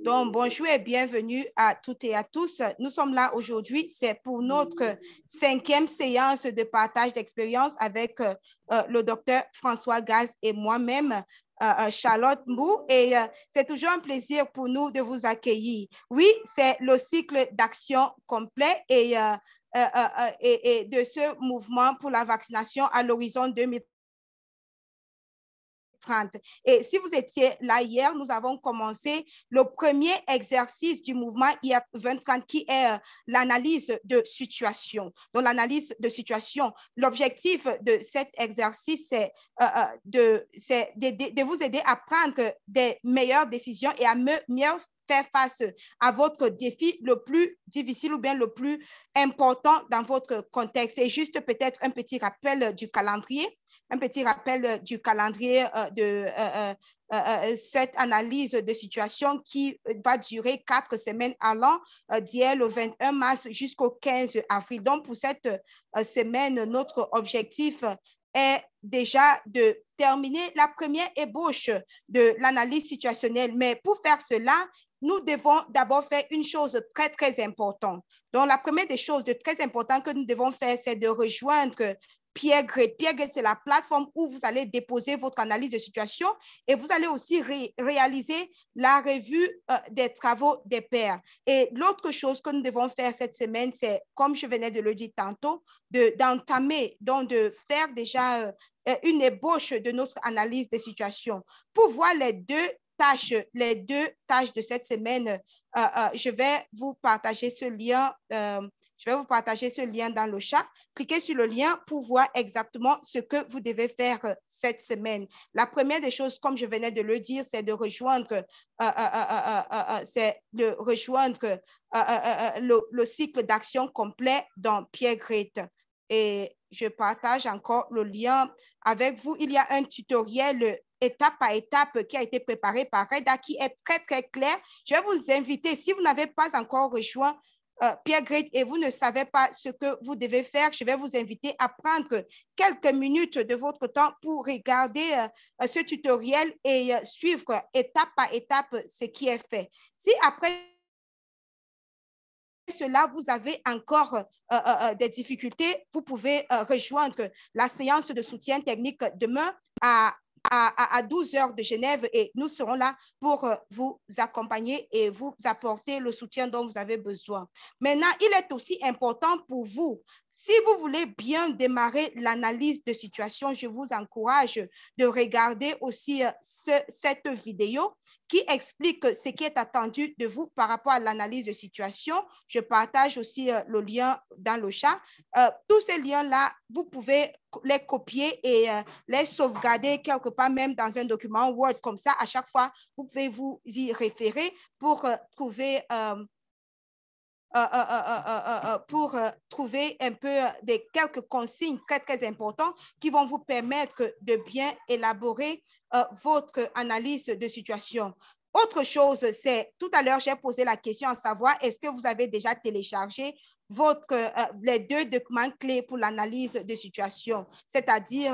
Donc, bonjour et bienvenue à toutes et à tous. Nous sommes là aujourd'hui, c'est pour notre 5e séance de partage d'expérience avec le docteur François Gaz et moi-même, Charlotte Mbou, et c'est toujours un plaisir pour nous de vous accueillir. Oui, c'est le cycle d'action complet et de ce mouvement pour la vaccination à l'horizon 2030. Et si vous étiez là hier, nous avons commencé le premier exercice du mouvement IR 2030 qui est l'analyse de situation. Donc, l'analyse de situation, l'objectif de cet exercice, c'est de vous aider à prendre des meilleures décisions et à mieux faire face à votre défi le plus difficile ou bien le plus important dans votre contexte. Et juste peut-être un petit rappel du calendrier. De cette analyse de situation qui va durer 4 semaines allant d'hier le 21 mars jusqu'au 15 avril. Donc, pour cette semaine, notre objectif est déjà de terminer la première ébauche de l'analyse situationnelle. Mais pour faire cela, nous devons d'abord faire une chose très, très importante. Donc, la première des choses de très importantes que nous devons faire, c'est de rejoindre PeerGrid. PeerGrid, c'est la plateforme où vous allez déposer votre analyse de situation et vous allez aussi réaliser la revue des travaux des pairs. Et l'autre chose que nous devons faire cette semaine, c'est, comme je venais de le dire tantôt, d'entamer, donc de faire déjà une ébauche de notre analyse de situation. Pour voir les deux tâches de cette semaine, je vais vous partager ce lien. Je vais vous partager ce lien dans le chat. Cliquez sur le lien pour voir exactement ce que vous devez faire cette semaine. La première des choses, comme je venais de le dire, c'est de rejoindre, le cycle d'action complet dans PeerGrid. Et je partage encore le lien avec vous. Il y a un tutoriel étape par étape qui a été préparé par Reda qui est très, très clair. Je vais vous inviter, si vous n'avez pas encore rejoint PeerGrid et vous ne savez pas ce que vous devez faire, je vais vous inviter à prendre quelques minutes de votre temps pour regarder ce tutoriel et suivre étape par étape ce qui est fait. Si après cela, vous avez encore des difficultés, vous pouvez rejoindre la séance de soutien technique demain à 12 heures de Genève et nous serons là pour vous accompagner et vous apporter le soutien dont vous avez besoin. Maintenant, il est aussi important pour vous, si vous voulez bien démarrer l'analyse de situation, je vous encourage de regarder aussi cette vidéo qui explique ce qui est attendu de vous par rapport à l'analyse de situation. Je partage aussi le lien dans le chat. Tous ces liens-là, vous pouvez les copier et les sauvegarder quelque part, même dans un document Word. Comme ça, à chaque fois, vous pouvez vous y référer pour trouver un peu quelques consignes très, très importantes qui vont vous permettre de bien élaborer votre analyse de situation. Autre chose, c'est, tout à l'heure, j'ai posé la question à savoir, est-ce que vous avez déjà téléchargé les 2 documents clés pour l'analyse de situation, c'est-à-dire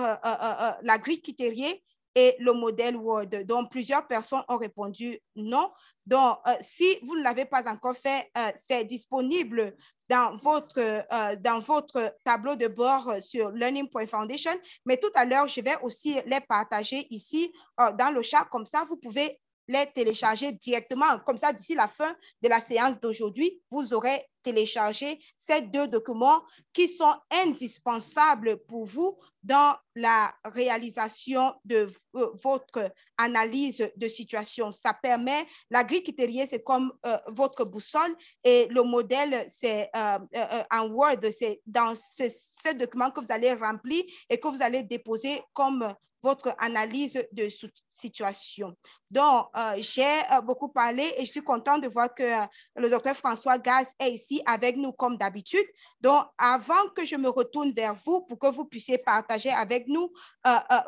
la grille Kitterier et le modèle Word. Donc, plusieurs personnes ont répondu non. Donc, si vous ne l'avez pas encore fait, c'est disponible dans votre tableau de bord sur learning.foundation. Mais tout à l'heure, je vais aussi les partager ici dans le chat. Comme ça, vous pouvez les télécharger directement. Comme ça, d'ici la fin de la séance d'aujourd'hui, vous aurez téléchargé ces 2 documents qui sont indispensables pour vous dans la réalisation de votre analyse de situation. Ça permet, la grille Kitterier, c'est comme votre boussole et le modèle, c'est en Word, c'est dans ce document que vous allez remplir et que vous allez déposer comme votre analyse de situation. Donc, j'ai beaucoup parlé et je suis contente de voir que le docteur François Gaz est ici avec nous comme d'habitude. Donc, avant que je me retourne vers vous pour que vous puissiez partager avec nous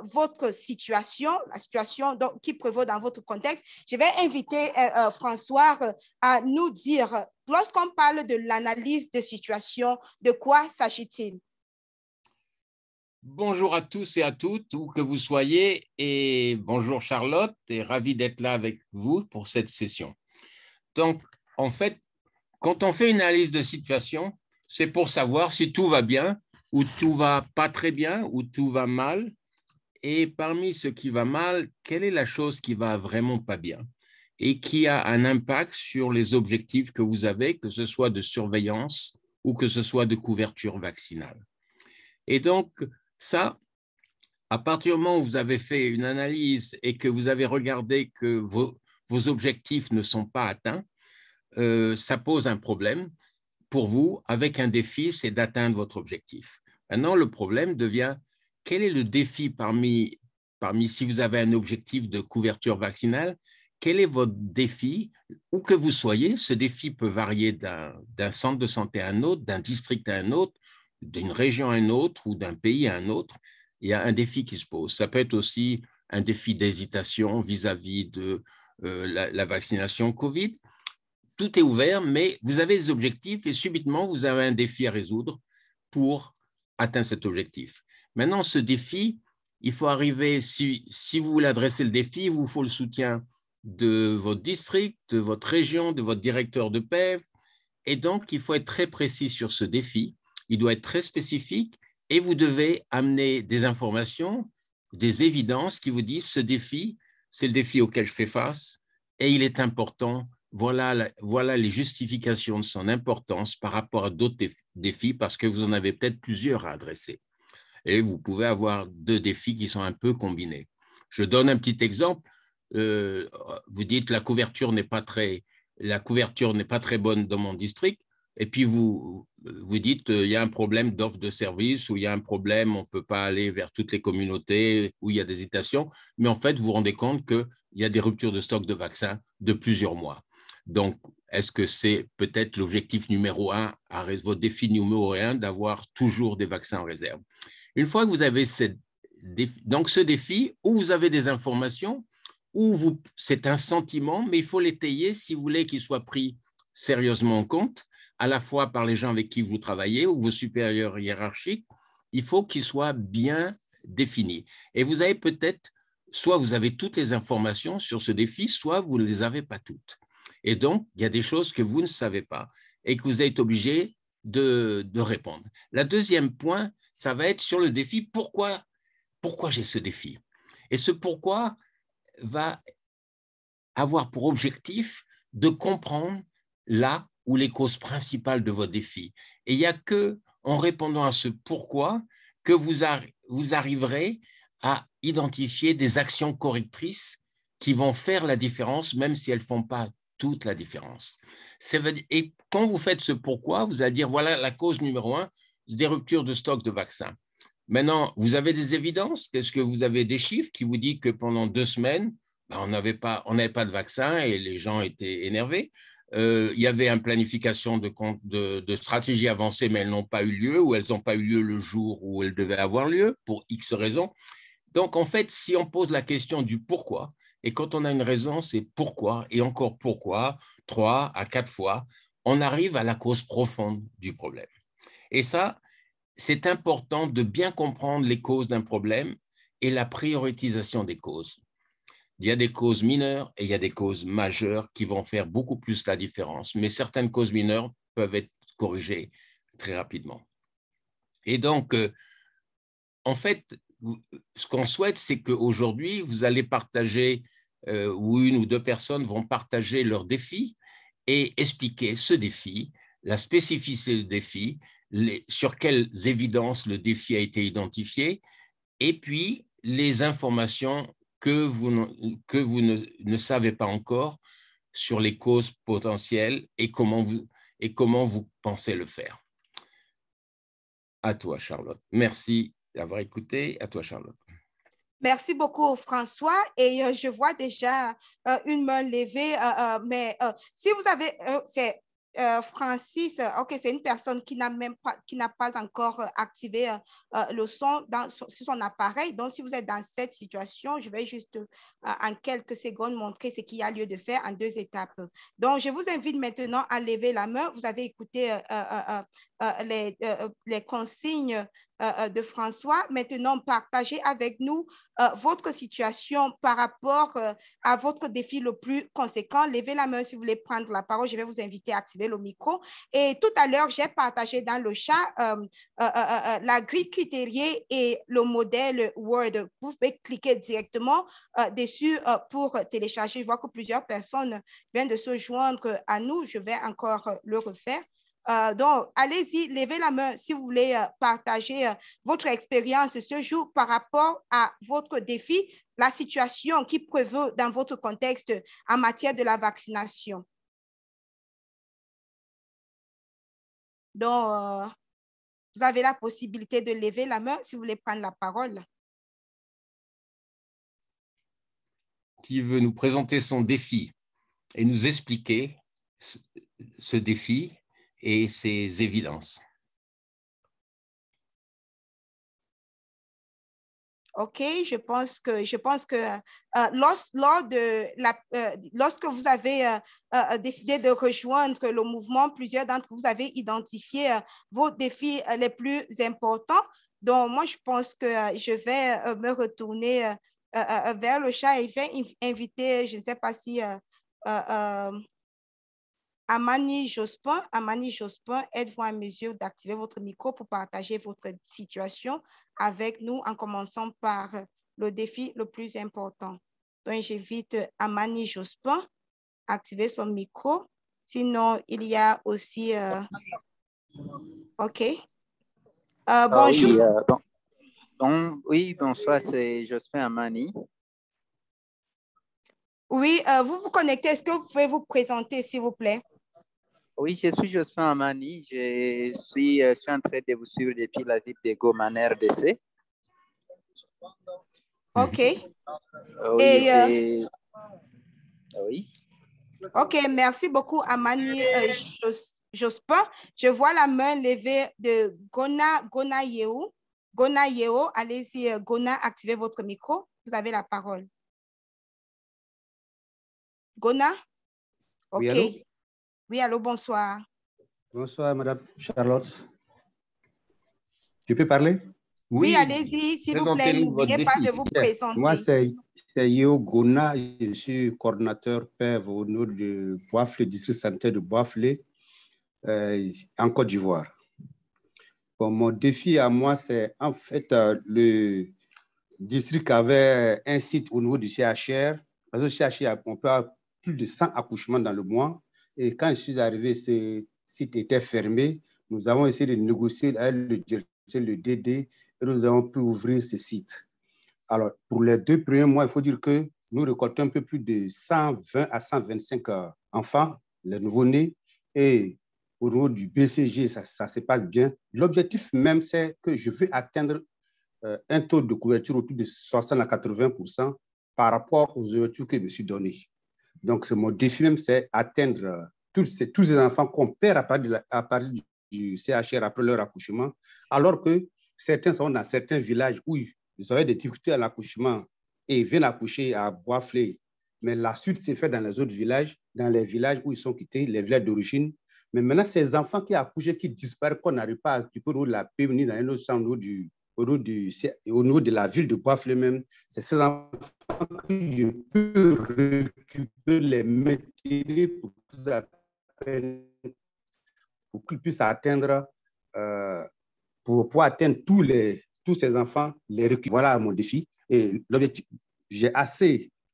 votre situation, la situation qui prévaut dans votre contexte, je vais inviter François à nous dire, lorsqu'on parle de l'analyse de situation, de quoi s'agit-il? Bonjour à tous et à toutes, où que vous soyez, et bonjour Charlotte, et ravi d'être là avec vous pour cette session. Donc, en fait, quand on fait une analyse de situation, c'est pour savoir si tout va bien ou tout va pas très bien ou tout va mal. Et parmi ce qui va mal, quelle est la chose qui va vraiment pas bien et qui a un impact sur les objectifs que vous avez, que ce soit de surveillance ou que ce soit de couverture vaccinale. Et donc, ça, à partir du moment où vous avez fait une analyse et que vous avez regardé que vos objectifs ne sont pas atteints, ça pose un problème pour vous avec un défi, c'est d'atteindre votre objectif. Maintenant, le problème devient, quel est le défi parmi si vous avez un objectif de couverture vaccinale, quel est votre défi, où que vous soyez, ce défi peut varier d'un centre de santé à un autre, d'un district à un autre, d'une région à une autre ou d'un pays à un autre. Il y a un défi qui se pose. Ça peut être aussi un défi d'hésitation vis-à-vis de la vaccination COVID. Tout est ouvert, mais vous avez des objectifs et subitement, vous avez un défi à résoudre pour atteindre cet objectif. Maintenant, ce défi, il faut arriver, si vous voulez adresser le défi, il vous faut le soutien de votre district, de votre région, de votre directeur de PEV. Et donc, il faut être très précis sur ce défi. Il doit être très spécifique et vous devez amener des informations, des évidences qui vous disent ce défi, c'est le défi auquel je fais face et il est important. Voilà les justifications de son importance par rapport à d'autres défis parce que vous en avez peut-être plusieurs à adresser. Et vous pouvez avoir deux défis qui sont un peu combinés. Je donne un petit exemple. Vous dites la couverture n'est pas très bonne dans mon district. Et puis vous dites il y a un problème d'offre de service ou il y a un problème, on ne peut pas aller vers toutes les communautés où il y a des hésitations. Mais en fait, vous vous rendez compte qu'il y a des ruptures de stock de vaccins de plusieurs mois. Donc, est-ce que c'est peut-être l'objectif numéro un, votre défi numéro un, d'avoir toujours des vaccins en réserve? Une fois que vous avez ce défi, où vous avez des informations, c'est un sentiment, mais il faut l'étayer si vous voulez qu'il soit pris sérieusement en compte, à la fois par les gens avec qui vous travaillez ou vos supérieurs hiérarchiques, il faut qu'il soit bien défini. Et vous avez peut-être, soit vous avez toutes les informations sur ce défi, soit vous ne les avez pas toutes. Et donc, il y a des choses que vous ne savez pas et que vous êtes obligé de répondre. Le deuxième point, ça va être sur le défi. Pourquoi j'ai ce défi? Et ce pourquoi va avoir pour objectif de comprendre là où les causes principales de votre défi. Et il n'y a qu'en répondant à ce pourquoi que vous arriverez à identifier des actions correctrices qui vont faire la différence, même si elles ne font pas toute la différence. Et quand vous faites ce pourquoi, vous allez dire, voilà la cause numéro un, des ruptures de stock de vaccins. Maintenant, vous avez des évidences? Est-ce que vous avez des chiffres qui vous disent que pendant 2 semaines, on n'avait pas de vaccin et les gens étaient énervés? Il y avait une planification de stratégies avancées, mais elles n'ont pas eu lieu ou elles n'ont pas eu lieu le jour où elles devaient avoir lieu pour X raisons. Donc, en fait, si on pose la question du pourquoi, et quand on a une raison, c'est pourquoi, et encore pourquoi, 3 à 4 fois, on arrive à la cause profonde du problème. Et ça, c'est important de bien comprendre les causes d'un problème et la prioritisation des causes. Il y a des causes mineures et il y a des causes majeures qui vont faire beaucoup plus la différence, mais certaines causes mineures peuvent être corrigées très rapidement. Et donc, en fait, ce qu'on souhaite, c'est qu'aujourd'hui, vous allez partager, ou une ou deux personnes vont partager leurs défis et expliquer ce défi, la spécificité du défi, sur quelles évidences le défi a été identifié, et puis les informations que vous ne savez pas encore sur les causes potentielles et comment vous pensez le faire. À toi, Charlotte. Merci d'avoir écouté. À toi, Charlotte. Merci beaucoup, François. Et je vois déjà une main levée. Mais si vous avez, c'est Francis, OK, c'est une personne qui n'a pas encore activé le son sur son appareil. Donc, si vous êtes dans cette situation, je vais juste en quelques secondes montrer ce qu'il y a lieu de faire en 2 étapes. Donc, je vous invite maintenant à lever la main. Vous avez écouté les consignes de François. Maintenant, partagez avec nous votre situation par rapport à votre défi le plus conséquent. Levez la main si vous voulez prendre la parole. Je vais vous inviter à activer le micro. Et tout à l'heure, j'ai partagé dans le chat la grille critériée et le modèle Word. Vous pouvez cliquer directement dessus pour télécharger. Je vois que plusieurs personnes viennent de se joindre à nous. Je vais encore le refaire. Donc, allez-y, levez la main si vous voulez partager votre expérience ce jour par rapport à votre défi, la situation qui prévaut dans votre contexte en matière de la vaccination. Donc, vous avez la possibilité de lever la main si vous voulez prendre la parole. Qui veut nous présenter son défi et nous expliquer ce défi et ses évidences. OK, je pense que lorsque vous avez décidé de rejoindre le mouvement, plusieurs d'entre vous avez identifié vos défis les plus importants. Donc, moi, je pense que je vais me retourner vers le chat et je vais inviter, je ne sais pas si Amani Jospin, êtes-vous en mesure d'activer votre micro pour partager votre situation avec nous en commençant par le défi le plus important. Donc, j'invite Amani Jospin à activer son micro. Sinon, il y a aussi... OK. Bonjour. Oui, bonsoir, c'est Jospin Amani. Oui, vous vous connectez. Est-ce que vous pouvez vous présenter, s'il vous plaît? Oui, je suis Jospin Amani. Je suis en train de vous suivre depuis la ville de Goma, en RDC. OK. Oui, oui. OK, merci beaucoup, Amani Jospin. Je vois la main levée de Gona Yeo. Gona Yeo, allez-y, Gona, activez votre micro. Vous avez la parole. Gona? OK. Oui, allô? Oui, allô, bonsoir. Bonsoir, Madame Charlotte. Tu peux parler? Oui, allez-y, s'il vous plaît. N'oubliez pas de vous présenter. Moi, c'est Yeo Gona. Je suis coordonnateur PEV au nom de Boiflé, district sanitaire de Boiflé, en Côte d'Ivoire. Bon, mon défi à moi, c'est en fait le district avait un site au niveau du CHR. Parce que le CHR, on peut avoir plus de 100 accouchements dans le mois. Et quand je suis arrivé, ce site était fermé. Nous avons essayé de négocier avec le directeur, le DD, et nous avons pu ouvrir ce site. Alors, pour les 2 premiers mois, il faut dire que nous récoltons un peu plus de 120 à 125 enfants, les nouveau-nés, et au niveau du BCG, ça se passe bien. L'objectif même, c'est que je veux atteindre un taux de couverture autour de 60 à 80% par rapport aux ouvertures que je me suis données. Donc, mon défi même, c'est atteindre tous ces enfants qu'on perd à partir du CHR après leur accouchement, alors que certains sont dans certains villages où ils avaient des difficultés à l'accouchement et viennent accoucher à Boiflé. Mais la suite s'est faite dans les autres villages, dans les villages où ils sont quittés, les villages d'origine. Mais maintenant, ces enfants qui accouchent, qui disparaissent, qu'on n'arrive pas à récupérer au niveau de la PMI, dans un autre centre, au niveau de la ville de Boiflé même, c'est ces enfants que je peux récupérer, les maintenir pour qu'ils puissent atteindre, pour pouvoir atteindre tous ces enfants, les récupérer. Voilà mon défi. Et l'objectif,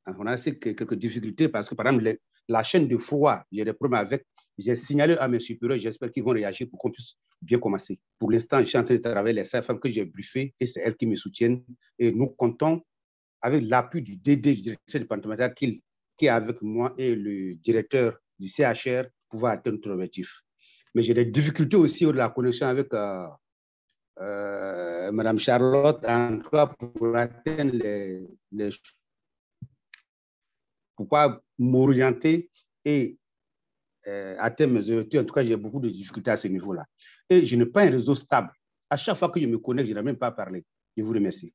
on a assez quelques difficultés parce que, par exemple, la chaîne de froid, j'ai des problèmes avec. J'ai signalé à mes supérieurs, j'espère qu'ils vont réagir pour qu'on puisse bien commencer. Pour l'instant, je suis en train de travailler les 5 femmes que j'ai briefées et c'est elles qui me soutiennent. Et nous comptons avec l'appui du DD, du directeur départemental, qui est avec moi, et le directeur du CHR, pour pouvoir atteindre notre objectif. Mais j'ai des difficultés aussi de la connexion avec Mme Charlotte, en tout cas pour atteindre pour pouvoir m'orienter et atteindre mes objectifs. En tout cas, j'ai beaucoup de difficultés à ce niveau-là. Et je n'ai pas un réseau stable. À chaque fois que je me connecte, je n'ai même pas parlé. Je vous remercie.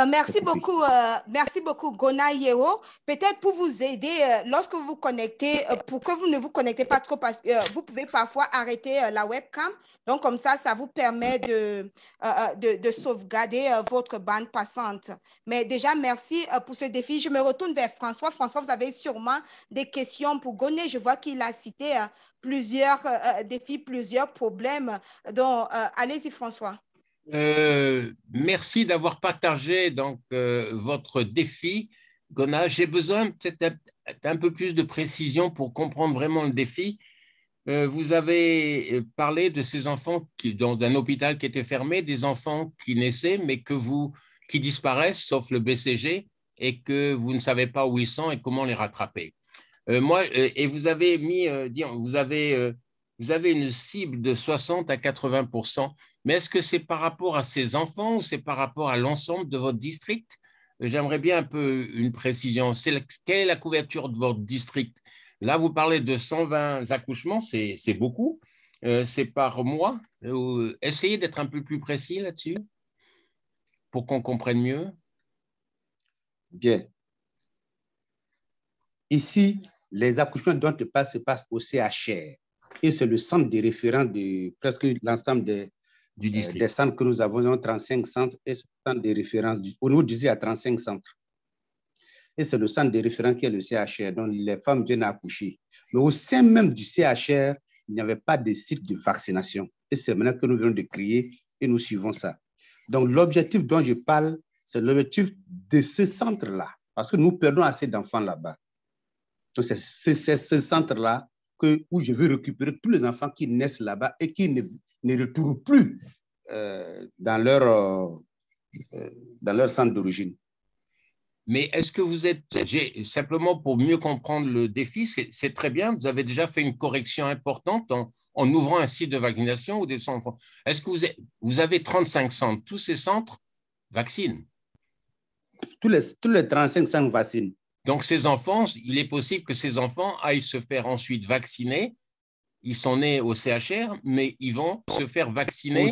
Merci beaucoup, Gona Yeo. Peut-être pour vous aider, lorsque vous vous connectez, pour que vous ne vous connectez pas trop, parce que vous pouvez parfois arrêter la webcam. Donc, comme ça vous permet de sauvegarder votre bande passante. Mais déjà, merci pour ce défi. Je me retourne vers François. François, vous avez sûrement des questions pour Gona. Je vois qu'il a cité plusieurs défis, plusieurs problèmes. Donc, allez-y, François. Merci d'avoir partagé donc votre défi, Gona. J'ai besoin peut-être un peu plus de précision pour comprendre vraiment le défi. Vous avez parlé de ces enfants dans un hôpital qui était fermé, des enfants qui naissaient mais qui disparaissent, sauf le BCG, et que vous ne savez pas où ils sont et comment les rattraper. Et vous avez vous avez une cible de 60 à 80%, mais est-ce que c'est par rapport à ces enfants ou c'est par rapport à l'ensemble de votre district? J'aimerais bien un peu une précision. Quelle est la couverture de votre district? Là, vous parlez de 120 accouchements, c'est beaucoup. C'est par mois. Essayez d'être un peu plus précis là-dessus pour qu'on comprenne mieux. Bien. Ici, les accouchements dont je parle se passent au CHR. Et c'est le centre de référence de presque l'ensemble des centres que nous avons, 35 centres, et ce centre de référence, au niveau du il y a 35 centres. Et c'est le centre de référence qui est le CHR, dont les femmes viennent accoucher. Mais au sein même du CHR, il n'y avait pas de site de vaccination. Et c'est maintenant que nous venons de créer et nous suivons ça. Donc, l'objectif dont je parle, c'est l'objectif de ce centre-là, parce que nous perdons assez d'enfants là-bas. Donc, c'est ce centre-là où je veux récupérer tous les enfants qui naissent là-bas et qui ne retournent plus dans leur centre d'origine. Mais est-ce que vous êtes, simplement pour mieux comprendre le défi, c'est très bien, vous avez déjà fait une correction importante en ouvrant un site de vaccination ou des centres. Est-ce que vous avez 35 centres, tous ces centres vaccinent? Tous les 35 centres vaccinent. Donc, ces enfants, il est possible que ces enfants aillent se faire ensuite vacciner. Ils sont nés au CHR, mais ils vont se faire vacciner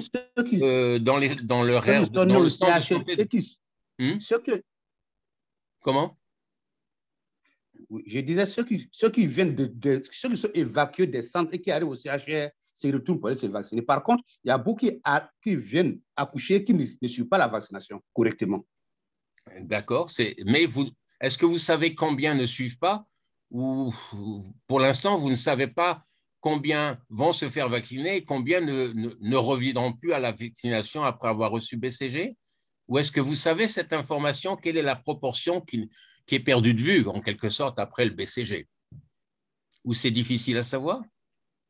dans leur aire, dans le centre de santé. Comment? Oui, je disais ceux qui viennent ceux qui sont évacués des centres et qui arrivent au CHR se retournent pour aller se vacciner. Par contre, il y a beaucoup qui viennent accoucher qui ne suivent pas la vaccination correctement. D'accord. Mais est-ce que vous savez combien ne suivent pas, ou pour l'instant, vous ne savez pas combien vont se faire vacciner et combien ne reviendront plus à la vaccination après avoir reçu BCG? Ou est-ce que vous savez cette information? Quelle est la proportion qui est perdue de vue, en quelque sorte, après le BCG? Ou c'est difficile à savoir?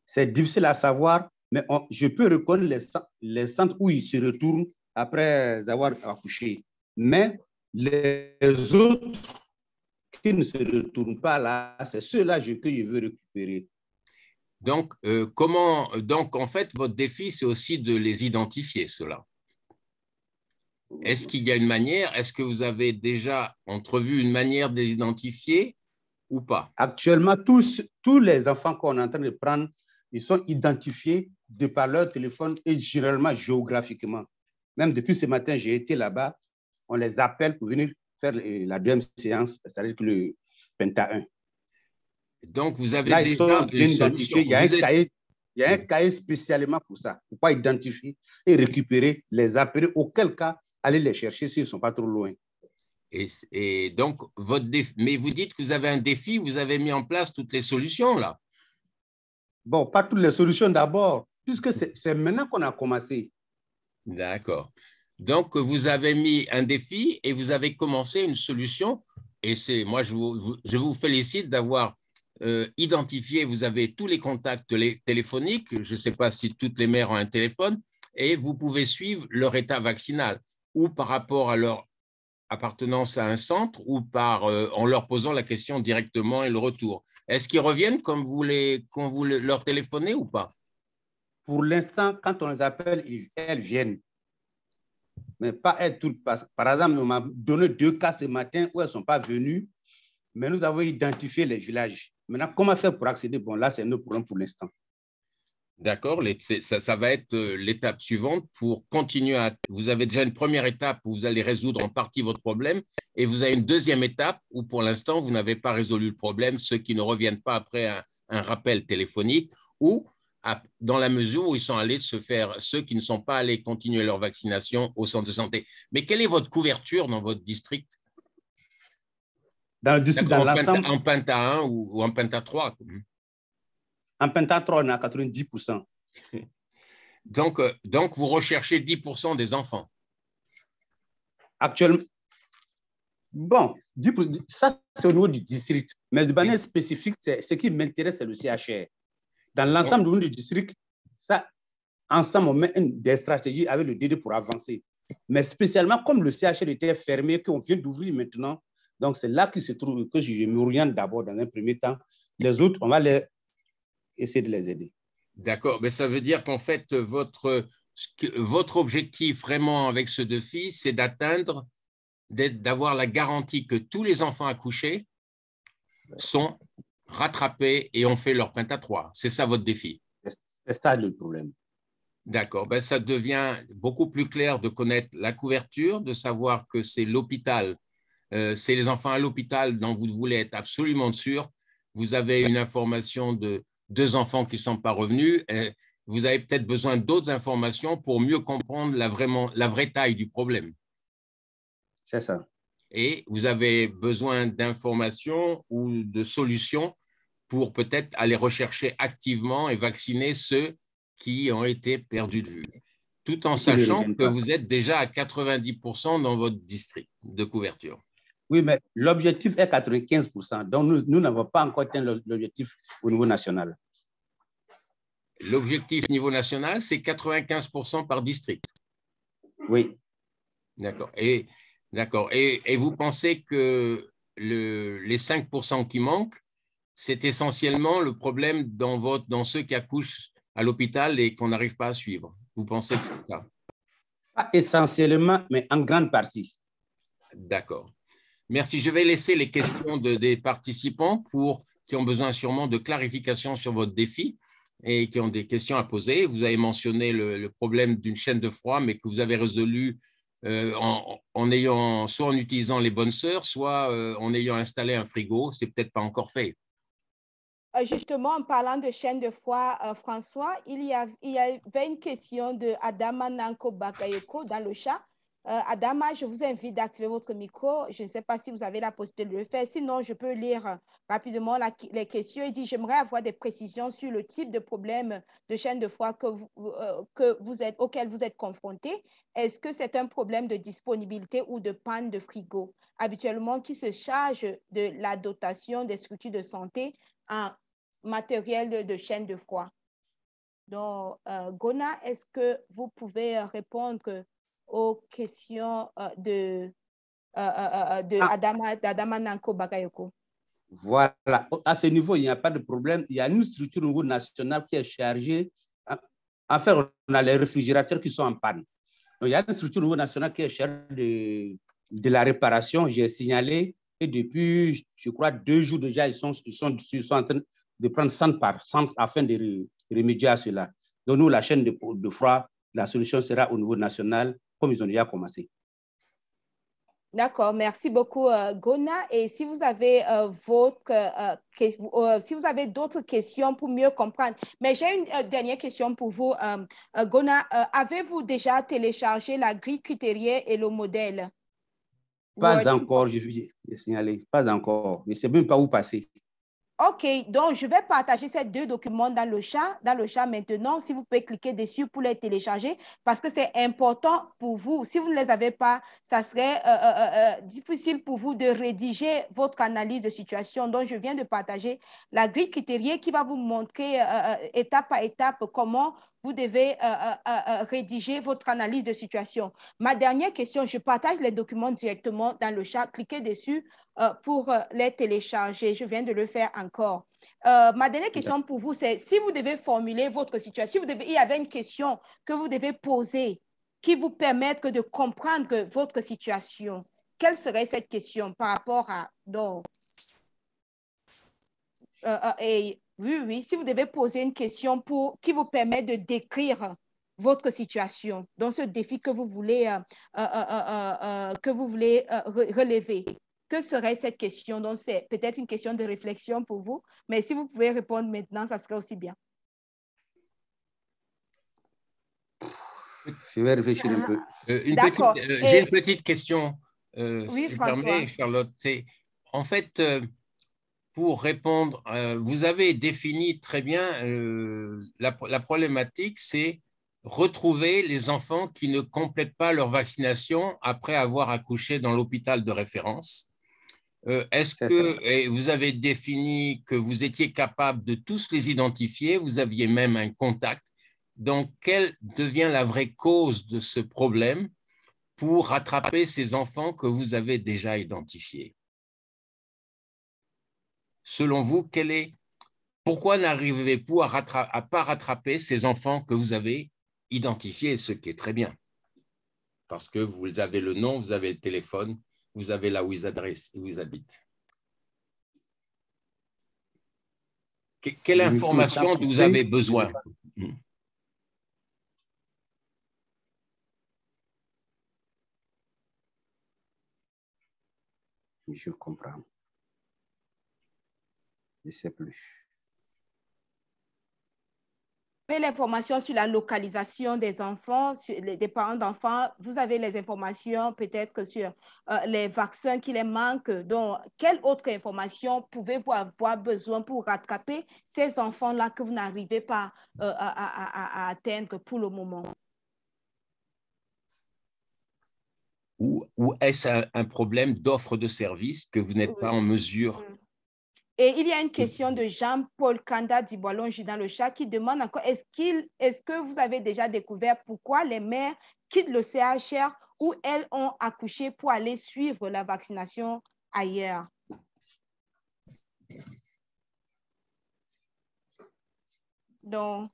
C'est difficile à savoir, mais je peux reconnaître les centres où ils se retournent après avoir accouché. Mais les autres qui ne se retournent pas là, c'est ceux-là que je veux récupérer. Donc, en fait, votre défi, c'est aussi de les identifier, ceux-là. Est-ce qu'il y a une manière? Est-ce que vous avez déjà entrevu une manière de les identifier ou pas? Actuellement, tous les enfants qu'on est en train de prendre, ils sont identifiés de par leur téléphone et généralement géographiquement. Même depuis ce matin, j'ai été là-bas. On les appelle pour venir faire la deuxième séance, c'est-à-dire que le Penta 1. Donc, vous avez là, déjà ils sont bien identifiés. Il y a un Oui. cahier spécialement pour ça, pour pas identifier et récupérer, les appeler, auquel cas, aller les chercher s'ils ne sont pas trop loin. Et donc, mais vous dites que vous avez un défi, vous avez mis en place toutes les solutions, là. Bon, pas toutes les solutions d'abord, puisque c'est maintenant qu'on a commencé. D'accord. Donc, vous avez mis un défi et vous avez commencé une solution. Et moi, je vous félicite d'avoir identifié, vous avez tous les contacts téléphoniques. Je ne sais pas si toutes les mères ont un téléphone et vous pouvez suivre leur état vaccinal ou par rapport à leur appartenance à un centre ou en leur posant la question directement et le retour. Est-ce qu'ils reviennent quand vous leur téléphonez ou pas? Pour l'instant, quand on les appelle, elles viennent. Mais pas elles toutes. Par exemple, on m'a donné 2 cas ce matin où elles ne sont pas venues, mais nous avons identifié les villages. Maintenant, comment faire pour accéder? Bon, là, c'est notre problème pour l'instant. D'accord, ça va être l'étape suivante pour continuer à… Vous avez déjà une première étape où vous allez résoudre en partie votre problème et vous avez une deuxième étape où pour l'instant, vous n'avez pas résolu le problème, ceux qui ne reviennent pas après un rappel téléphonique ou dans la mesure où ils sont allés se faire, ceux qui ne sont pas allés continuer leur vaccination au centre de santé. Mais quelle est votre couverture dans votre district? Dans le district, dans l'ensemble… En Penta 1 ou en Penta 3? En Penta 3, on est à 90%. Donc, vous recherchez 10% des enfants. Actuellement, bon, ça, c'est au niveau du district. Mais de manière spécifique, ce qui m'intéresse, c'est le CHR. Dans l'ensemble du district, ça, ensemble, on met des stratégies avec le DD pour avancer. Mais spécialement, comme le CHR était fermé, qu'on vient d'ouvrir maintenant, donc c'est là qu'il se trouve que je m'oriente d'abord dans un premier temps. Les autres, on va essayer de les aider. D'accord, mais ça veut dire qu'en fait, votre objectif vraiment avec ce défi, c'est d'avoir la garantie que tous les enfants accouchés sont rattrapés et ont fait leur Penta 3. C'est ça votre défi? C'est ça le problème. D'accord, ben, ça devient beaucoup plus clair de connaître la couverture, de savoir que c'est l'hôpital, c'est les enfants à l'hôpital dont vous voulez être absolument sûr. Vous avez une information de 2 enfants qui ne sont pas revenus. Vous avez peut-être besoin d'autres informations pour mieux comprendre la vraie taille du problème. C'est ça. Et vous avez besoin d'informations ou de solutions pour peut-être aller rechercher activement et vacciner ceux qui ont été perdus de vue, tout en sachant que vous êtes déjà à 90% dans votre district de couverture. Oui, mais l'objectif est 95%. Donc, nous n'avons pas encore atteint l'objectif au niveau national. L'objectif niveau national, c'est 95% par district. Oui. D'accord. Et vous pensez que les 5% qui manquent, c'est essentiellement le problème dans ceux qui accouchent à l'hôpital et qu'on n'arrive pas à suivre? Vous pensez que c'est ça? Pas essentiellement, mais en grande partie. D'accord. Merci. Je vais laisser les questions des participants qui ont besoin sûrement de clarification sur votre défi et qui ont des questions à poser. Vous avez mentionné le problème d'une chaîne de froid, mais que vous avez résolu soit en utilisant les bonnes sœurs, soit en ayant installé un frigo. C'est peut-être pas encore fait. Justement, en parlant de chaîne de froid, François, il y avait une question de Adama Nanko Bakayoko dans le chat. Adama, je vous invite d'activer votre micro. Je ne sais pas si vous avez la possibilité de le faire. Sinon, je peux lire rapidement les questions. Il dit, j'aimerais avoir des précisions sur le type de problème de chaîne de froid auquel vous êtes confronté. Est-ce que c'est un problème de disponibilité ou de panne de frigo, habituellement qui se charge de la dotation des structures de santé en matériel de chaîne de froid? Donc, Gona, est-ce que vous pouvez répondre aux questions de Adama Nanko Bakayoko? Voilà. À ce niveau, il n'y a pas de problème. Il y a une structure au niveau national qui est chargée. Enfin, on a les réfrigérateurs qui sont en panne. Donc, il y a une structure au niveau national qui est chargée de la réparation. J'ai signalé et depuis, je crois, 2 jours déjà, ils sont en train de prendre 100 par 100 afin de remédier à cela. Donc, nous, la chaîne de froid, la solution sera au niveau national, comme ils ont déjà commencé. D'accord, merci beaucoup, Gona. Et si vous avez si vous avez d'autres questions pour mieux comprendre, mais j'ai une dernière question pour vous, Gona. Avez-vous déjà téléchargé la grille critérielle et le modèle? Pas encore, j'ai signalé, pas encore. Je ne sais même pas où passer. OK, donc je vais partager ces 2 documents dans le chat maintenant. Si vous pouvez cliquer dessus pour les télécharger, parce que c'est important pour vous. Si vous ne les avez pas, ça serait difficile pour vous de rédiger votre analyse de situation. Donc, je viens de partager la grille critérielle qui va vous montrer étape par étape comment vous devez rédiger votre analyse de situation. Ma dernière question, je partage les documents directement dans le chat. Cliquez dessus pour les télécharger. Je viens de le faire encore. Ma dernière question pour vous, c'est si vous devez formuler votre situation, il y avait une question que vous devez poser qui vous permette de comprendre votre situation. Quelle serait cette question par rapport à… et Oui, oui. Si vous devez poser une question qui vous permet de décrire votre situation, donc ce défi que vous voulez, relever, que serait cette question? Donc, c'est peut-être une question de réflexion pour vous, mais si vous pouvez répondre maintenant, ça serait aussi bien. Je vais réfléchir un peu. D'accord. J'ai une petite question, Oui, si tu François. permets, Charlotte. En fait, pour répondre, vous avez défini très bien la problématique, c'est retrouver les enfants qui ne complètent pas leur vaccination après avoir accouché dans l'hôpital de référence. Est-ce que vous avez défini que vous étiez capable de tous les identifier, vous aviez même un contact, donc quelle devient la vraie cause de ce problème pour rattraper ces enfants que vous avez déjà identifiés? Selon vous, pourquoi n'arrivez-vous à pas rattraper ces enfants que vous avez identifiés, ce qui est très bien? Parce que vous avez le nom, vous avez le téléphone, vous avez là où ils habitent. Quelle information vous avez besoin? Je comprends. Je ne sais plus. L'information sur la localisation des enfants, des parents d'enfants, vous avez les informations peut-être que sur les vaccins qui les manquent. Donc, quelle autre information pouvez-vous avoir besoin pour rattraper ces enfants-là que vous n'arrivez pas à atteindre pour le moment? Ou est-ce un problème d'offre de service que vous n'êtes pas en mesure? Et il y a une question de Jean-Paul Kanda Diboilongi dans le chat qui demande encore, est-ce que vous avez déjà découvert pourquoi les mères quittent le CHR où elles ont accouché pour aller suivre la vaccination ailleurs? Donc,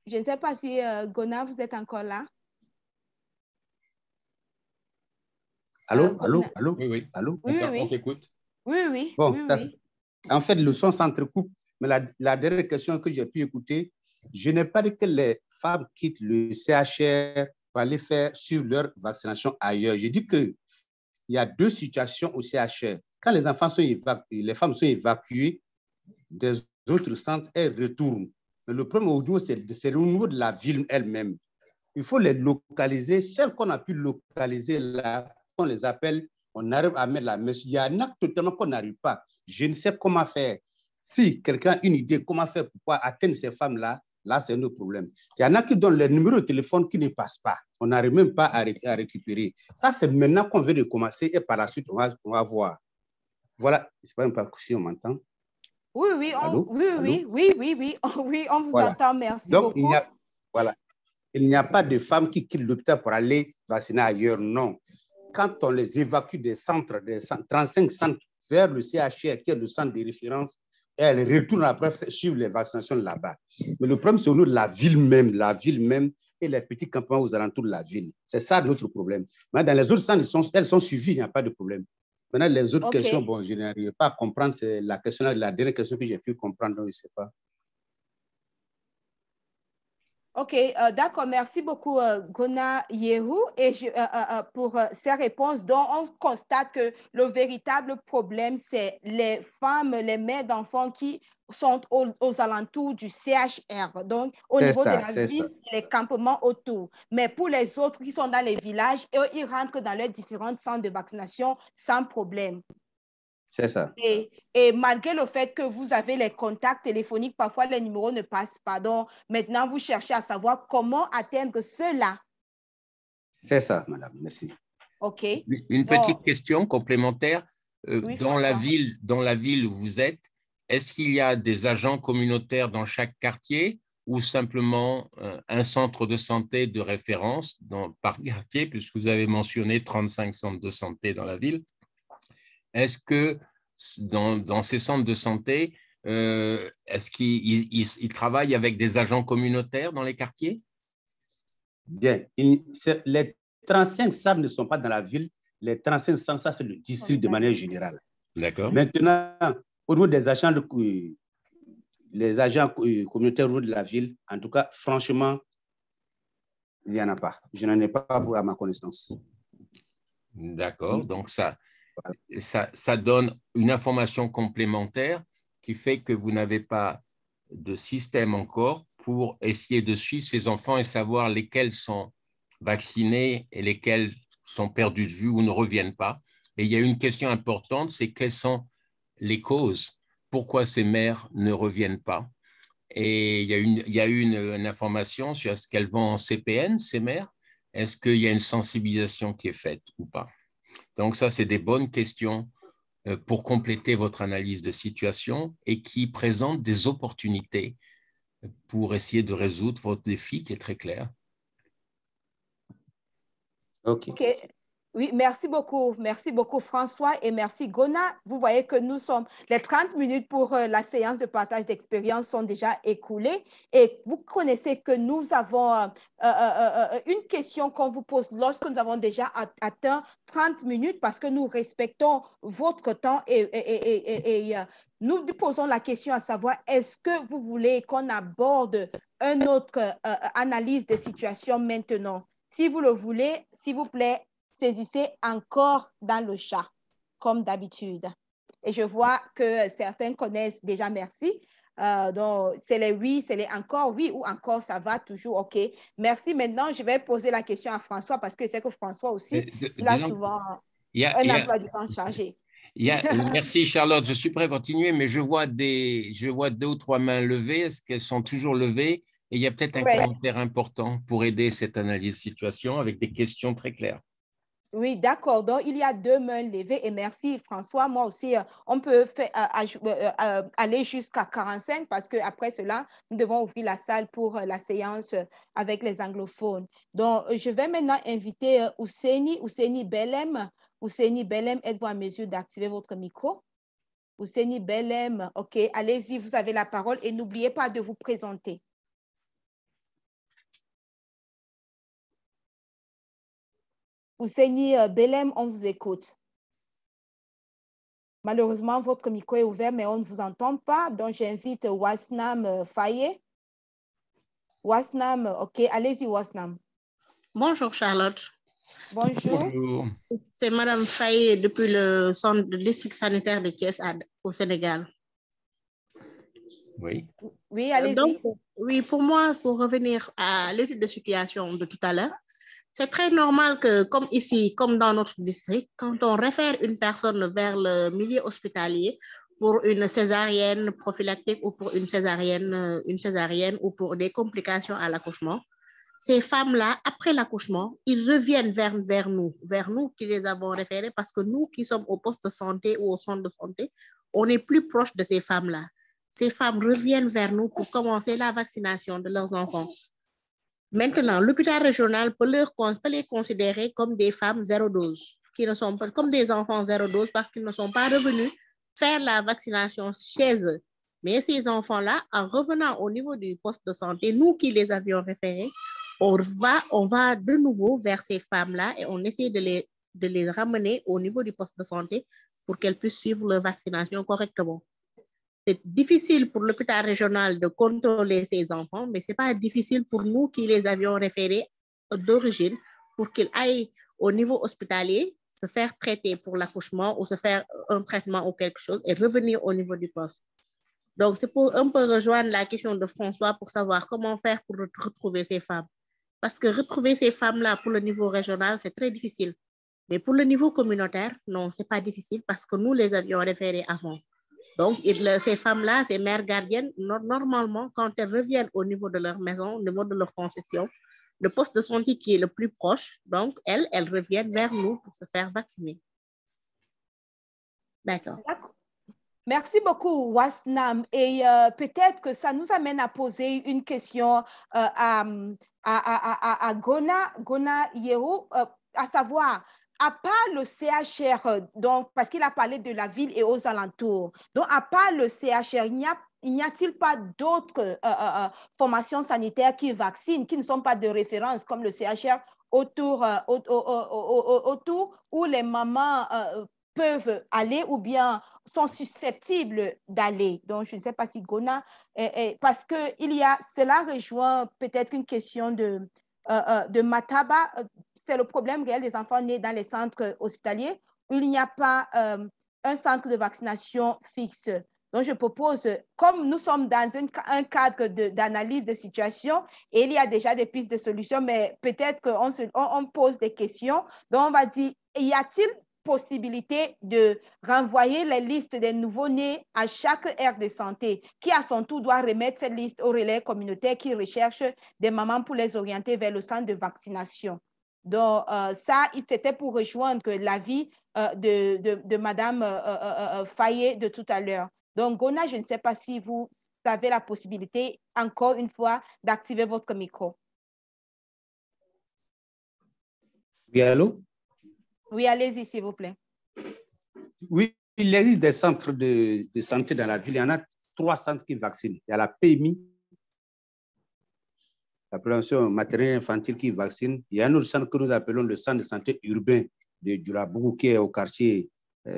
je ne sais pas si Gona, vous êtes encore là. Allô? Oui. On t'écoute. Oui. Bon, en fait, le son s'entrecoupe, mais la dernière question que j'ai pu écouter, je n'ai pas dit que les femmes quittent le CHR pour aller faire sur leur vaccination ailleurs. J'ai dit qu'il y a deux situations au CHR. Quand les enfants sont évacués, les femmes sont évacuées des autres centres, elles retournent. Mais le problème au niveau, c'est au niveau de la ville elle-même. Il faut les localiser. Celles qu'on a pu localiser là, on les appelle, on arrive à mettre la messe. Il y en a totalement qu'on n'arrive pas. Je ne sais comment faire. Si quelqu'un a une idée comment faire pour pouvoir atteindre ces femmes-là, là, c'est un autre problème. Il y en a qui donnent les numéros de téléphone qui ne passent pas. On n'arrive même pas à récupérer. Ça, c'est maintenant qu'on vient de commencer et par la suite, on va voir. Voilà, c'est pas une partie, on m'entend? Oui, on vous entend, merci donc, beaucoup. Il n'y a pas de femmes qui quittent l'hôpital pour aller vacciner ailleurs, non. Quand on les évacue des 35 centres vers le CHR, qui est le centre de référence, et elles retournent après suivre les vaccinations là-bas. Mais le problème, c'est au niveau de la ville même et les petits campements aux alentours de la ville. C'est ça notre problème. Mais dans les autres centres, elles sont suivies, il n'y a pas de problème. Maintenant, les autres questions, bon, je n'arrive pas à comprendre. C'est la dernière question que j'ai pu comprendre, donc je ne sais pas. OK, d'accord. Merci beaucoup, Gona Yehou, et pour ces réponses. Donc, on constate que le véritable problème, c'est les femmes, les mères d'enfants qui sont aux alentours du CHR, donc au niveau de la ville, les campements autour. Mais pour les autres qui sont dans les villages, eux, ils rentrent dans leurs différents centres de vaccination sans problème. C'est ça. Et malgré le fait que vous avez les contacts téléphoniques, parfois les numéros ne passent pas. Donc, maintenant, vous cherchez à savoir comment atteindre cela. C'est ça, madame. Merci. OK. Une petite question complémentaire. Oui, dans la ville où vous êtes, est-ce qu'il y a des agents communautaires dans chaque quartier ou simplement un centre de santé de référence par quartier, puisque vous avez mentionné 35 centres de santé dans la ville? Est-ce que dans ces centres de santé, est-ce qu'ils travaillent avec des agents communautaires dans les quartiers? Bien. Les 35 centres ne sont pas dans la ville. Les 35 centres, ça, c'est le district de manière générale. D'accord. Maintenant, au niveau des agents, les agents communautaires de la ville, en tout cas, franchement, il n'y en a pas. Je n'en ai pas à ma connaissance. D'accord. Donc, ça donne une information complémentaire qui fait que vous n'avez pas de système encore pour essayer de suivre ces enfants et savoir lesquels sont vaccinés et lesquels sont perdus de vue ou ne reviennent pas. Et il y a une question importante, c'est quelles sont les causes, pourquoi ces mères ne reviennent pas. Et il y a une information sur est-ce qu'elles vont en CPN, ces mères? Est-ce qu'il y a une sensibilisation qui est faite ou pas? Donc ça, c'est des bonnes questions pour compléter votre analyse de situation et qui présentent des opportunités pour essayer de résoudre votre défi qui est très clair. OK. Oui, merci beaucoup François et merci Gona. Vous voyez que nous sommes, les 30 minutes pour la séance de partage d'expérience sont déjà écoulées et vous connaissez que nous avons une question qu'on vous pose lorsque nous avons déjà atteint 30 minutes parce que nous respectons votre temps et nous posons la question à savoir est-ce que vous voulez qu'on aborde une autre analyse de situation maintenant? Si vous le voulez, s'il vous plaît, saisissez encore dans le chat, comme d'habitude. Et je vois que certains connaissent déjà merci. Donc, c'est les oui, c'est les encore oui ou encore, ça va toujours, OK. Merci. Maintenant, je vais poser la question à François parce que c'est que François aussi, il a souvent un emploi du temps chargé. Merci Charlotte, je suis prêt à continuer, mais je vois 2 ou 3 mains levées. Est-ce qu'elles sont toujours levées? Et il y a peut-être un commentaire important pour aider cette analyse de situation avec des questions très claires. Oui, d'accord. Donc, il y a 2 mains levées et merci François. Moi aussi, on peut aller jusqu'à 45 parce qu'après cela, nous devons ouvrir la salle pour la séance avec les anglophones. Donc, je vais maintenant inviter Ouseni Belem. Ouseni Belem, êtes-vous en mesure d'activer votre micro? Ouseni Belem, OK, allez-y, vous avez la parole et n'oubliez pas de vous présenter. Ouseni Belem, on vous écoute. Malheureusement, votre micro est ouvert, mais on ne vous entend pas. Donc, j'invite Wasnam Faye. Wasnam, OK, allez-y, Wasnam. Bonjour, Charlotte. Bonjour. Bonjour. C'est Madame Faye depuis le centre de district sanitaire de Thiès au Sénégal. Oui. Oui, allez-y. Oui, pour moi, pour revenir à l'étude de situation de tout à l'heure, c'est très normal que, comme ici, comme dans notre district, quand on réfère une personne vers le milieu hospitalier pour une césarienne prophylactique ou pour une césarienne ou pour des complications à l'accouchement, ces femmes-là, après l'accouchement, ils reviennent vers nous qui les avons référées parce que nous qui sommes au poste de santé ou au centre de santé, on est plus proche de ces femmes-là. Ces femmes reviennent vers nous pour commencer la vaccination de leurs enfants. Maintenant, l'hôpital régional peut les considérer comme des femmes 0 dose, qui ne sont pas comme des enfants 0 dose parce qu'ils ne sont pas revenus faire la vaccination chez eux. Mais ces enfants-là, en revenant au niveau du poste de santé, nous qui les avions référés, on va de nouveau vers ces femmes-là et on essaie de les ramener au niveau du poste de santé pour qu'elles puissent suivre leur vaccination correctement. C'est difficile pour l'hôpital régional de contrôler ces enfants, mais ce n'est pas difficile pour nous qui les avions référés d'origine pour qu'ils aillent au niveau hospitalier, se faire traiter pour l'accouchement ou se faire un traitement ou quelque chose et revenir au niveau du poste. Donc, c'est pour un peu rejoindre la question de François pour savoir comment faire pour retrouver ces femmes. Parce que retrouver ces femmes-là pour le niveau régional, c'est très difficile. Mais pour le niveau communautaire, non, ce n'est pas difficile parce que nous les avions référés avant. Donc, ces femmes-là, ces mères gardiennes, normalement, quand elles reviennent au niveau de leur maison, au niveau de leur concession, le poste de santé qui est le plus proche, donc elles reviennent vers nous pour se faire vacciner. D'accord. Merci beaucoup, Wasnam. Et peut-être que ça nous amène à poser une question à Gona Yehou, à savoir, à part le CHR, donc, parce qu'il a parlé de la ville et aux alentours, donc à part le CHR, il n'y a-t-il pas d'autres formations sanitaires qui vaccinent, qui ne sont pas de référence, comme le CHR autour où les mamans peuvent aller ou bien sont susceptibles d'aller. Donc, je ne sais pas si Gona, parce que cela rejoint peut-être une question de Mataba. C'est le problème réel des enfants nés dans les centres hospitaliers où il n'y a pas un centre de vaccination fixe. Donc, je propose, comme nous sommes dans un cadre d'analyse de situation et il y a déjà des pistes de solutions, mais peut-être qu'on pose des questions. Donc, on va dire, y a-t-il possibilité de renvoyer les listes des nouveau-nés à chaque aire de santé qui, à son tour, doit remettre cette liste au relais communautaire qui recherche des mamans pour les orienter vers le centre de vaccination. Donc, ça, c'était pour rejoindre l'avis de Madame Fayet de tout à l'heure. Donc, Gona, je ne sais pas si vous avez la possibilité, encore une fois, d'activer votre micro. Oui, allô? Oui, allez-y, s'il vous plaît. Oui, il existe des centres de santé dans la ville. Il y en a 3 centres qui vaccinent. Il y a la PMI, la prévention maternelle et infantile qui vaccine. Il y a un autre centre que nous appelons le centre de santé urbain de Djoulabougou qui est au quartier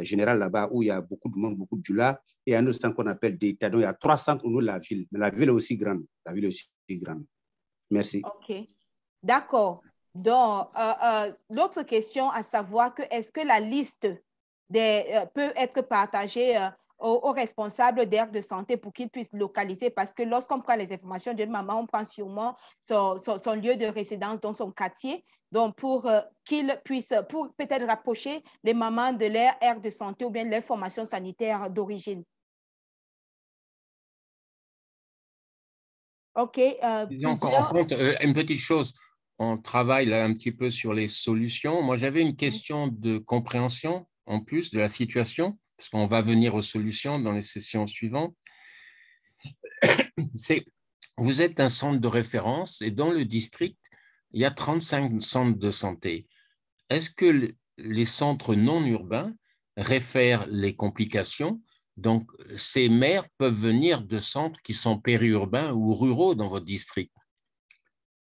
général là-bas où il y a beaucoup de monde, beaucoup de Djoula. Et il y a un autre centre qu'on appelle d'État. Donc, il y a 3 centres au niveau de la ville. Mais la ville est aussi grande. La ville est aussi grande. Merci. OK. D'accord. Donc, l'autre question à savoir que est-ce que la liste peut être partagée aux responsables d'aires de santé pour qu'ils puissent localiser, parce que lorsqu'on prend les informations d'une maman, on prend sûrement son lieu de résidence dans son quartier. Donc, pour qu'ils puissent, pour peut-être rapprocher les mamans de leur aire de santé ou bien leur formation sanitaire d'origine. OK. Encore en compte, une petite chose, on travaille là un petit peu sur les solutions. Moi, j'avais une question de compréhension en plus de la situation, parce qu'on va venir aux solutions dans les sessions suivantes. Vous êtes un centre de référence et dans le district, il y a 35 centres de santé. Est-ce que les centres non urbains réfèrent les complications? Donc, ces mères peuvent venir de centres qui sont périurbains ou ruraux dans votre district.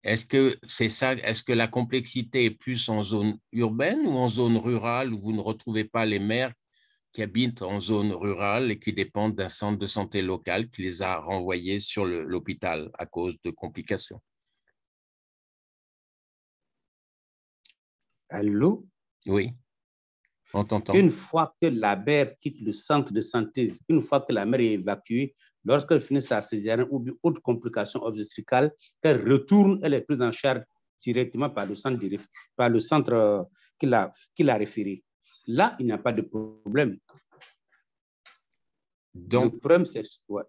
Est-ce que c'est ça? Est-ce que la complexité est plus en zone urbaine ou en zone rurale où vous ne retrouvez pas les mères qui habitent en zone rurale et qui dépendent d'un centre de santé local qui les a renvoyées sur l'hôpital à cause de complications? Allô? Oui, on t'entend. Une fois que la mère quitte le centre de santé, une fois que la mère est évacuée, lorsqu'elle finit sa césarienne ou autre complication obstétricale, qu'elle retourne, elle est prise en charge directement par le centre qui l'a référé. Là, il n'y a pas de problème. Donc, le problème, c'est... Ouais.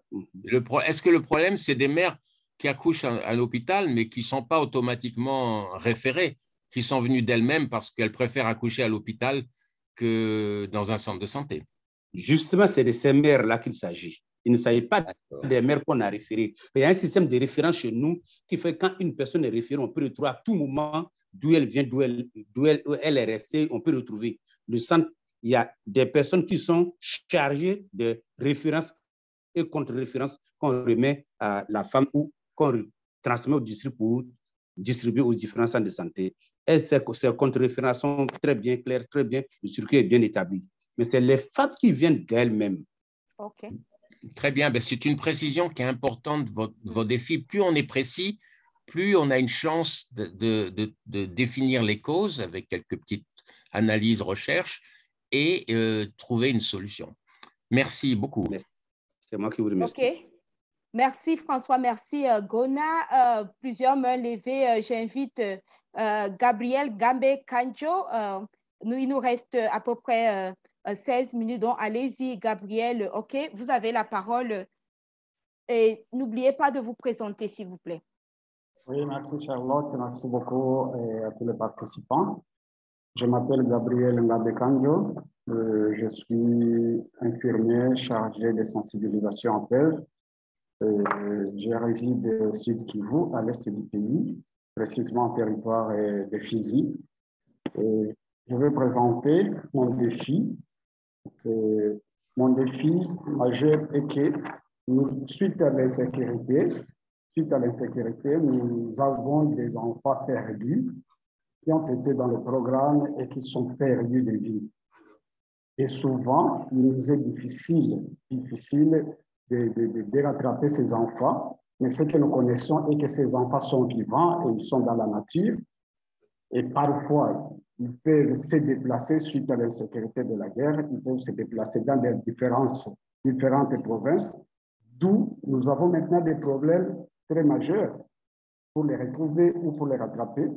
Est-ce que le problème, c'est des mères qui accouchent à l'hôpital, mais qui ne sont pas automatiquement référées, qui sont venues d'elles-mêmes parce qu'elles préfèrent accoucher à l'hôpital que dans un centre de santé? Justement, c'est de ces mères-là qu'il s'agit. Il ne s'agit pas des mères qu'on a référées. Il y a un système de référence chez nous qui fait que quand une personne est référée, on peut retrouver à tout moment d'où elle vient, d'où elle est restée, on peut retrouver. Le centre, il y a des personnes qui sont chargées de référence et contre-référence qu'on remet à la femme ou qu'on transmet au district pour distribuer aux différents centres de santé. Et ces contre-références sont très bien claires, très bien, le circuit est bien établi. Mais c'est les femmes qui viennent d'elles-mêmes. OK. Très bien, c'est une précision qui est importante de vos défis. Plus on est précis, plus on a une chance de définir les causes avec quelques petites analyses, recherches et trouver une solution. Merci beaucoup. C'est moi qui vous remercie. OK. Merci François, merci Gona. Plusieurs mains levées. J'invite Gabriel Gambe-Kanjo. Il nous reste à peu près 16 minutes, donc allez-y Gabriel. OK, vous avez la parole. Et n'oubliez pas de vous présenter, s'il vous plaît. Oui, merci Charlotte, merci beaucoup à tous les participants. Je m'appelle Gabriel Ngabekanjo, je suis infirmier chargé de sensibilisation en PEV. Je réside au sud Kivu, à l'est du pays, précisément en territoire de Fizi. Je vais présenter mon défi. Mon défi majeur est que suite à l'insécurité, nous avons des enfants perdus qui ont été dans le programme et qui sont perdus de vie. Et souvent, il nous est difficile de rattraper ces enfants. Mais ce que nous connaissons est que ces enfants sont vivants et ils sont dans la nature. Et parfois, ils peuvent se déplacer suite à l'insécurité de la guerre. Ils peuvent se déplacer dans des différentes provinces, d'où nous avons maintenant des problèmes très majeurs pour les retrouver ou pour les rattraper.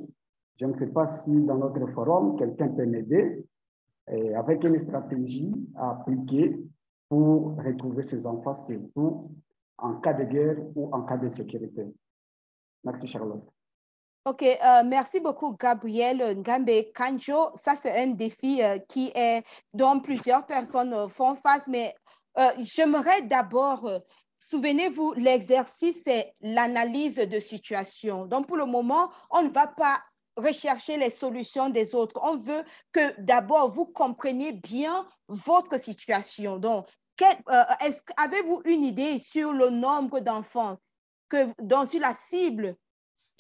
Je ne sais pas si dans notre forum, quelqu'un peut m'aider avec une stratégie à appliquer pour retrouver ces enfants, surtout en cas de guerre ou en cas de sécurité. Merci, Charlotte. OK, merci beaucoup, Gabriel Ngambe Kanjo. Ça, c'est un défi dont plusieurs personnes font face, mais j'aimerais d'abord, souvenez-vous, l'exercice, c'est l'analyse de situation. Donc, pour le moment, on ne va pas rechercher les solutions des autres. On veut que d'abord, vous compreniez bien votre situation. Donc, avez-vous une idée sur le nombre d'enfants, sur la cible?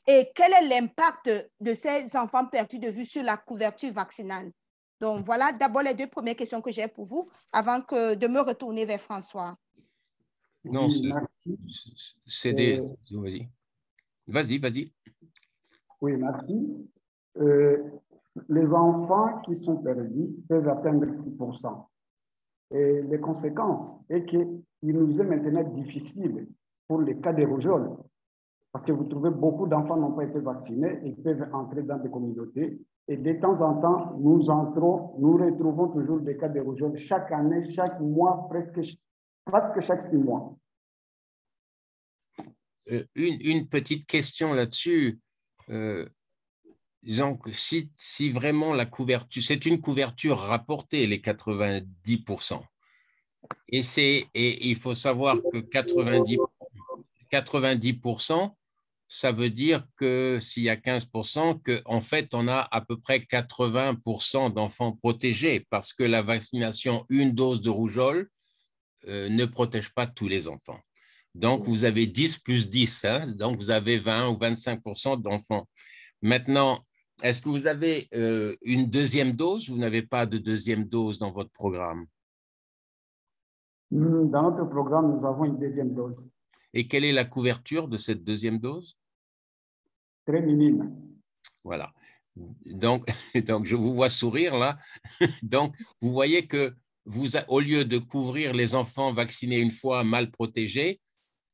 Et quel est l'impact de ces enfants perdus de vue sur la couverture vaccinale? Donc, voilà d'abord les deux premières questions que j'ai pour vous avant de me retourner vers François. Non, c'est des... Vas-y. Vas-y. Oui, merci. Les enfants qui sont perdus peuvent atteindre 6%. Et les conséquences est qu'il nous est maintenant difficile pour les cas de rougeole. Parce que vous trouvez beaucoup d'enfants n'ont pas été vaccinés et peuvent entrer dans des communautés. Et de temps en temps, nous retrouvons toujours des cas de rougeole chaque année, chaque mois, presque chaque 6 mois. Une petite question là-dessus. Disons que si vraiment la couverture, c'est une couverture rapportée, les 90%. Et il faut savoir que 90%, ça veut dire que s'il y a 15%, qu'en fait, on a à peu près 80% d'enfants protégés parce que la vaccination, une dose de rougeole, ne protège pas tous les enfants. Donc, vous avez 10 plus 10, hein, donc vous avez 20 ou 25% d'enfants. Maintenant, est-ce que vous avez une deuxième dose ou vous n'avez pas de deuxième dose dans votre programme? Dans notre programme, nous avons une deuxième dose. Et quelle est la couverture de cette deuxième dose? Très minime. Voilà. Donc, je vous vois sourire là. Donc, vous voyez que au lieu de couvrir les enfants vaccinés une fois mal protégés,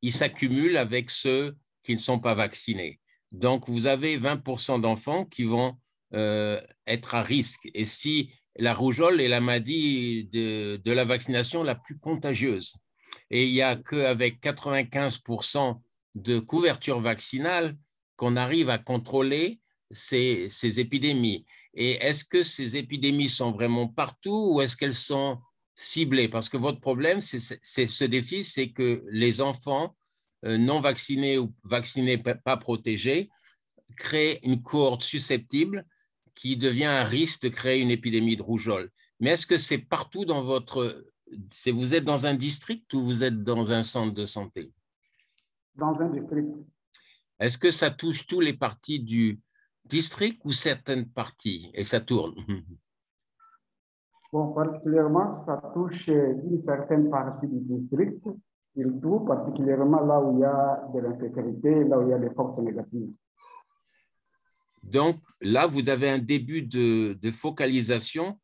ils s'accumulent avec ceux qui ne sont pas vaccinés. Donc, vous avez 20% d'enfants qui vont être à risque. Et si la rougeole est la maladie de la vaccination la plus contagieuse, et il n'y a qu'avec 95% de couverture vaccinale qu'on arrive à contrôler ces épidémies. Et est-ce que ces épidémies sont vraiment partout ou est-ce qu'elles sont ciblées? Parce que votre problème, c'est ce défi, c'est que les enfants non vaccinés ou vaccinés pas protégés créent une cohorte susceptible qui devient un risque de créer une épidémie de rougeole. Mais est-ce que c'est partout dans vous êtes dans un district ou vous êtes dans un centre de santé? Dans un district. Est-ce que ça touche tous les parties du district ou certaines parties et ça tourne? Bon, particulièrement, ça touche une certaine partie du district, surtout particulièrement là où il y a de l'insécurité, là où il y a des forces négatives. Donc là, vous avez un début de focalisation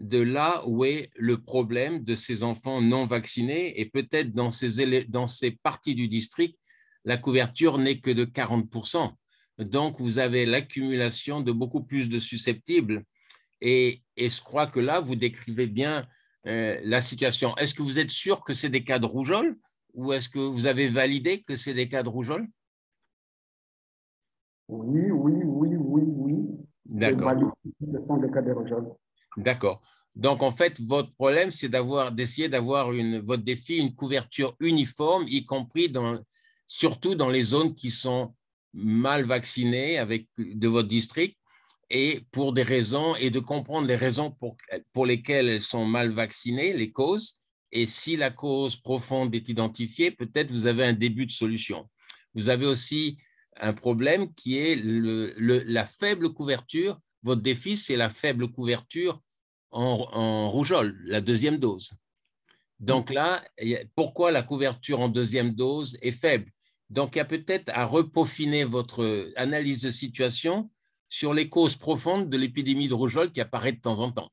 de là où est le problème de ces enfants non vaccinés et peut-être dans ces parties du district, la couverture n'est que de 40%. Donc, vous avez l'accumulation de beaucoup plus de susceptibles et je crois que là, vous décrivez bien la situation. Est-ce que vous êtes sûr que c'est des cas de rougeole ou est-ce que vous avez validé que c'est des cas de rougeole? Oui. D'accord. Ce sont des cas de rougeole. D'accord. Donc, en fait, votre problème, c'est d'essayer d'avoir votre défi, une couverture uniforme, y compris surtout dans les zones qui sont mal vaccinées de votre district et pour des raisons, et de comprendre les raisons pour lesquelles elles sont mal vaccinées, les causes. Et si la cause profonde est identifiée, peut-être vous avez un début de solution. Vous avez aussi un problème qui est la faible couverture. Votre défi, c'est la faible couverture en rougeole, la deuxième dose. Donc là, pourquoi la couverture en deuxième dose est faible? Donc, il y a peut-être à repeaufiner votre analyse de situation sur les causes profondes de l'épidémie de rougeole qui apparaît de temps en temps.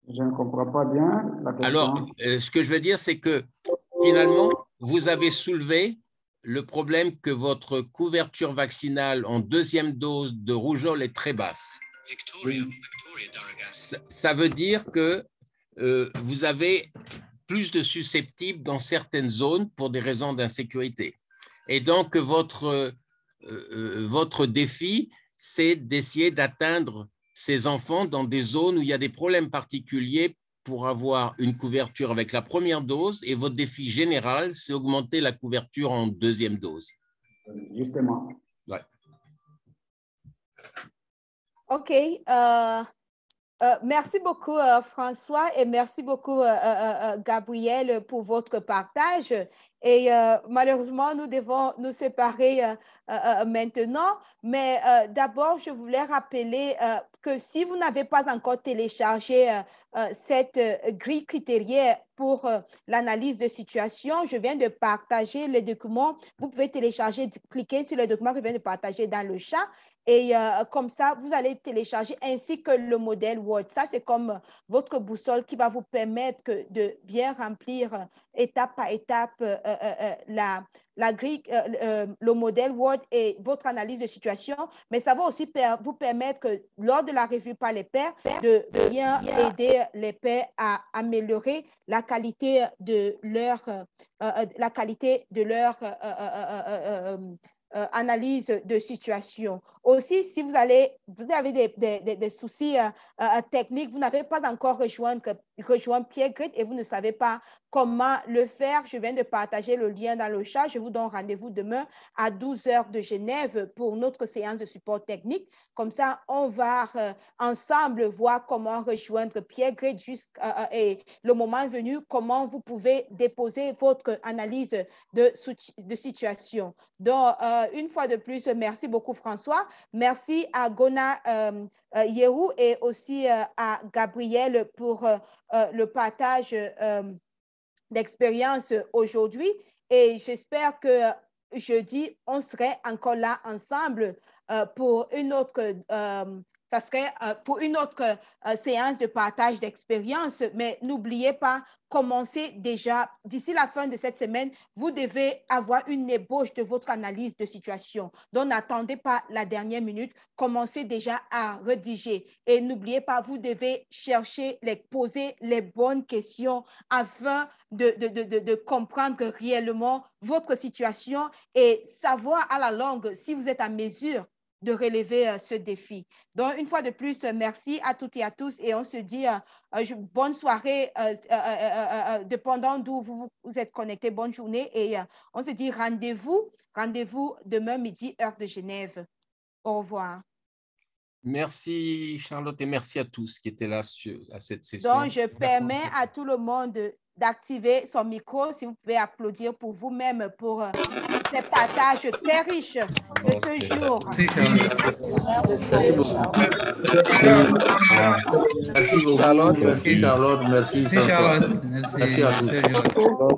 Je ne comprends pas bien la question. Alors, ce que je veux dire, c'est que finalement, vous avez soulevé le problème que votre couverture vaccinale en deuxième dose de rougeole est très basse. Ça veut dire que vous avez plus de susceptibles dans certaines zones pour des raisons d'insécurité. Et donc, votre défi, c'est d'essayer d'atteindre ces enfants dans des zones où il y a des problèmes particuliers pour avoir une couverture avec la première dose. Et votre défi général, c'est augmenter la couverture en deuxième dose. Justement. Ouais. OK. Merci beaucoup, François, et merci beaucoup, Gabriel, pour votre partage. Et malheureusement, nous devons nous séparer maintenant. Mais d'abord, je voulais rappeler que si vous n'avez pas encore téléchargé cette grille critérielle pour l'analyse de situation, je viens de partager le document. Vous pouvez télécharger, cliquer sur le document que je viens de partager dans le chat. Et comme ça, vous allez télécharger ainsi que le modèle Word. Ça, c'est comme votre boussole qui va vous permettre de bien remplir étape par étape la grille, le modèle Word et votre analyse de situation. Mais ça va aussi vous permettre que lors de la revue par les pairs, de bien aider les pairs à améliorer la qualité de leur analyse de situation. Aussi, si vous avez des soucis techniques, vous n'avez pas encore rejoint Pierre Grit et vous ne savez pas comment le faire, je viens de partager le lien dans le chat. Je vous donne rendez-vous demain à 12h de Genève pour notre séance de support technique. Comme ça, on va ensemble voir comment rejoindre Pierre Grit et le moment venu, comment vous pouvez déposer votre analyse de situation. Donc, une fois de plus, merci beaucoup François. Merci à Gona Yehou et aussi à Gabriel pour le partage d'expérience aujourd'hui. Et j'espère que jeudi, on serait encore là ensemble pour une autre séance de partage d'expérience, mais n'oubliez pas, commencez déjà, d'ici la fin de cette semaine, vous devez avoir une ébauche de votre analyse de situation. Donc, n'attendez pas la dernière minute, commencez déjà à rédiger. Et n'oubliez pas, vous devez poser les bonnes questions afin de comprendre réellement votre situation et savoir à la longue si vous êtes à mesure de relever ce défi. Donc, une fois de plus, merci à toutes et à tous et on se dit bonne soirée, dépendant d'où vous êtes connectés, bonne journée et on se dit rendez-vous demain midi, heure de Genève. Au revoir. Merci Charlotte et merci à tous qui étaient là à cette session. Donc, je permets à tout le monde d'activer son micro, si vous pouvez applaudir pour vous-même pour ces partages très riches de ce jour. Merci Charlotte, merci Charlotte, merci. Merci à tous.